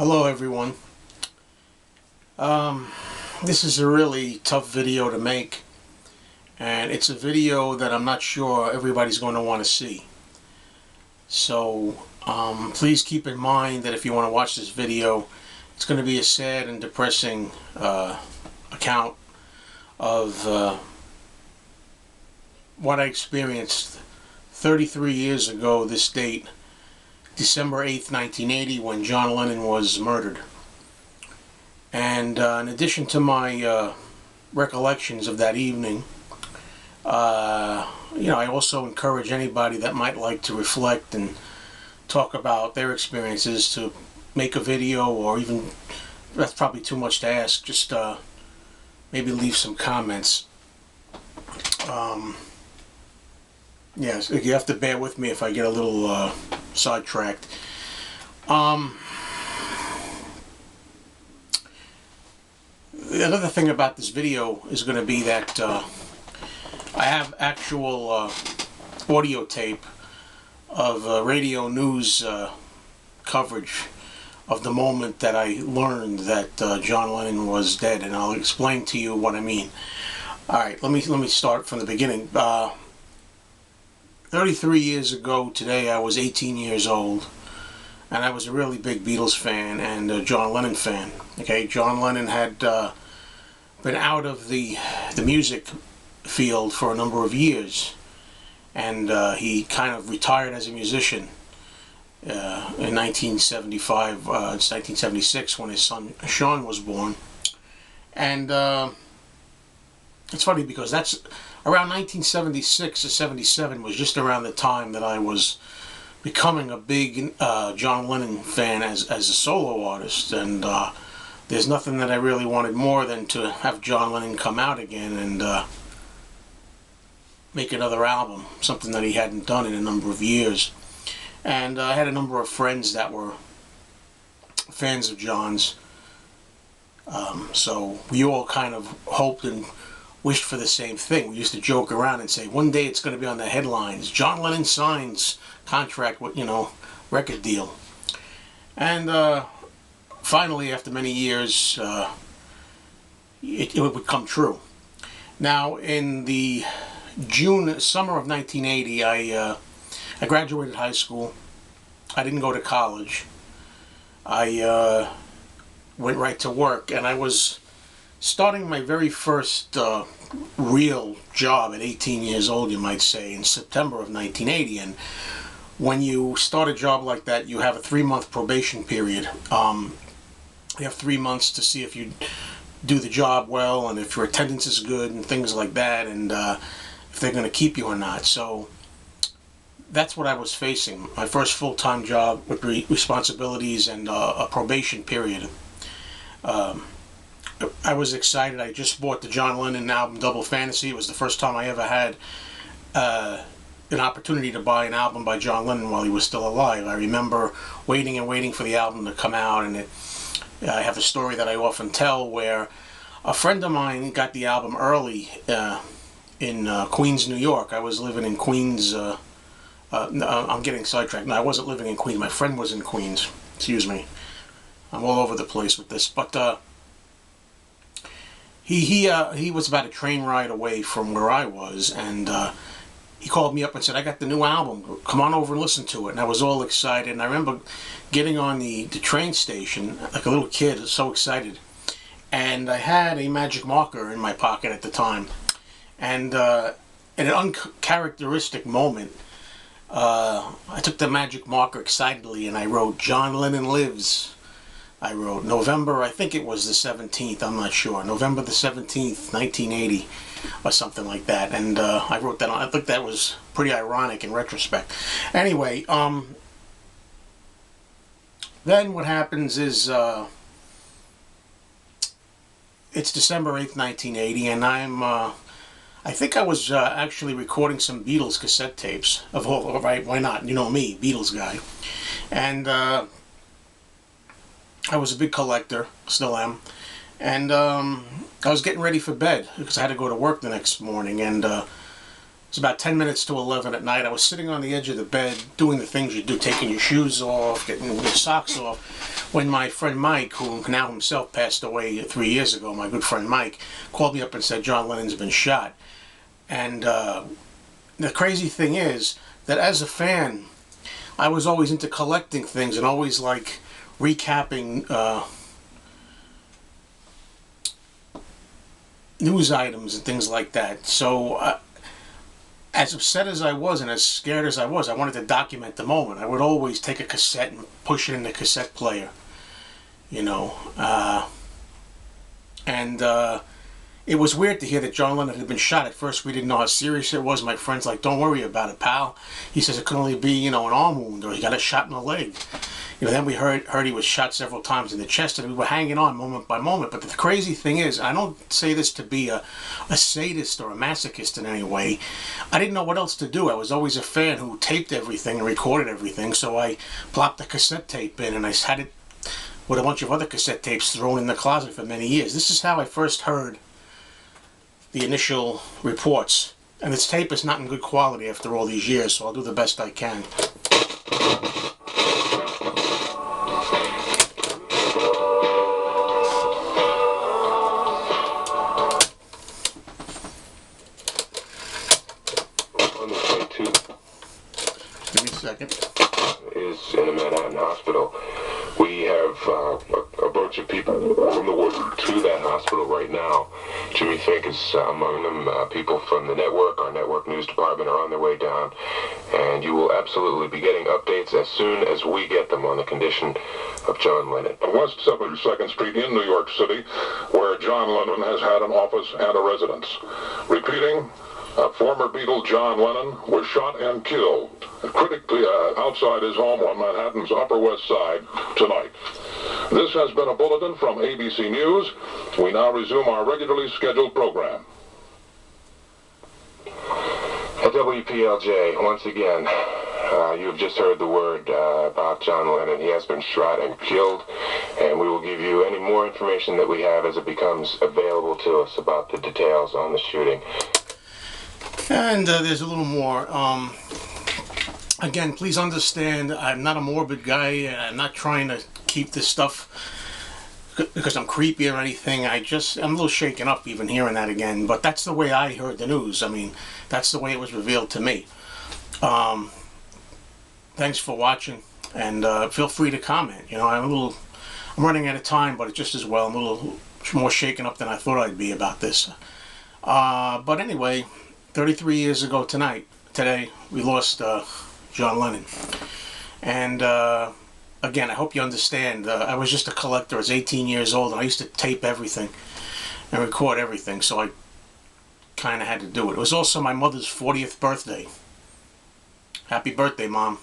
Hello everyone. This is a really tough video to make, and it's a video that I'm not sure everybody's going to want to see. So please keep in mind that if you want to watch this video, it's going to be a sad and depressing account of what I experienced 33 years ago this date, December 8th, 1980, when John Lennon was murdered. And in addition to my recollections of that evening, I also encourage anybody that might like to reflect and talk about their experiences to make a video, or even, that's probably too much to ask, just maybe leave some comments. Yes, you have to bear with me if I get a little sidetracked. Another thing about this video is going to be that I have actual audio tape of radio news coverage of the moment that I learned that John Lennon was dead, and I'll explain to you what I mean. Alright, let me start from the beginning. 33 years ago today, I was 18 years old, and I was a really big Beatles fan and a John Lennon fan. Okay, John Lennon had been out of the music field for a number of years, and he kind of retired as a musician in 1975. It's 1976 when his son Sean was born. And it's funny because that's around 1976 to 77 was just around the time that I was becoming a big John Lennon fan as a solo artist, and there's nothing that I really wanted more than to have John Lennon come out again and make another album, something that he hadn't done in a number of years. And I had a number of friends that were fans of John's, so we all kind of hoped and wished for the same thing. We used to joke around and say, one day it's going to be on the headlines, John Lennon signs contract with, record deal. And finally, after many years, it would come true. Now, in the summer of 1980, I graduated high school. I didn't go to college. I went right to work, and I was starting my very first real job at 18 years old, you might say, in September of 1980. And when you start a job like that, you have a 3-month probation period. You have 3 months to see if you do the job well, and if your attendance is good, and things like that, and if they're going to keep you or not. So that's what I was facing. My first full-time job with responsibilities and a probation period. I was excited. I just bought the John Lennon album Double Fantasy. It was the first time I ever had an opportunity to buy an album by John Lennon while he was still alive. I remember waiting and waiting for the album to come out, and I have a story that I often tell where a friend of mine got the album early in Queens, New York. I was living in Queens. No, I'm getting sidetracked. No, I wasn't living in Queens. My friend was in Queens. Excuse me. I'm all over the place with this. But he was about a train ride away from where I was, and he called me up and said, I got the new album, come on over and listen to it. And I was all excited, and I remember getting on the train station like a little kid, so excited. And I had a magic marker in my pocket at the time, and in an uncharacteristic moment, I took the magic marker excitedly and I wrote, John Lennon lives. I wrote November, I think it was the 17th, I'm not sure, November the 17th, 1980, or something like that. And I wrote that on. I think that was pretty ironic in retrospect. Anyway, then what happens is, it's December 8th, 1980, and I think I was actually recording some Beatles cassette tapes. Right, why not? You know me, Beatles guy. And I was a big collector, still am, and I was getting ready for bed because I had to go to work the next morning, and It's about 10 minutes to 11 at night. I was sitting on the edge of the bed doing the things you do, taking your shoes off, getting your socks off, when my friend Mike, who now himself passed away 3 years ago, my good friend Mike, called me up and said John Lennon's been shot. And the crazy thing is that as a fan, I was always into collecting things and always like recapping news items and things like that. So as upset as I was and as scared as I was, I wanted to document the moment. I would always take a cassette and push it in the cassette player, you know. It was weird to hear that John Lennon had been shot. At first we didn't know how serious it was. My friend's like, don't worry about it, pal. He says it could only be, you know, an arm wound, or he got a shot in the leg. You know, then we heard he was shot several times in the chest, and we were hanging on moment by moment. But the crazy thing is, I don't say this to be a sadist or a masochist in any way. I didn't know what else to do. I was always a fan who taped everything and recorded everything, so I plopped the cassette tape in, and I had it with a bunch of other cassette tapes thrown in the closet for many years. This is how I first heard the initial reports. And this tape is not in good quality after all these years, so I'll do the best I can. Give me a second. Is in a Manhattan hospital. We have a bunch of people from the ward to that hospital right now. Jimmy Fink is among them. People from the network, our network news department, are on their way down. And you will absolutely be getting updates as soon as we get them on the condition of John Lennon. West 72nd Street in New York City, where John Lennon has had an office and a residence. Repeating, former Beatle John Lennon was shot and killed critically outside his home on Manhattan's Upper West Side tonight. This has been a bulletin from ABC News. We now resume our regularly scheduled program. At WPLJ, once again, you've just heard the word about John Lennon. He has been shot and killed, and we will give you any more information that we have as it becomes available to us about the details on the shooting. And there's a little more. Again, please understand, I'm not a morbid guy. I'm not trying to keep this stuff because I'm creepy or anything. I'm a little shaken up even hearing that again. But that's the way I heard the news. I mean, that's the way it was revealed to me. Thanks for watching, and feel free to comment. You know, I'm running out of time, but just as well, I'm a little more shaken up than I thought I'd be about this. But anyway, 33 years ago today, we lost John Lennon. And again, I hope you understand, I was just a collector. I was 18 years old, and I used to tape everything and record everything, so I kind of had to do it. It was also my mother's 40th birthday. Happy birthday, Mom.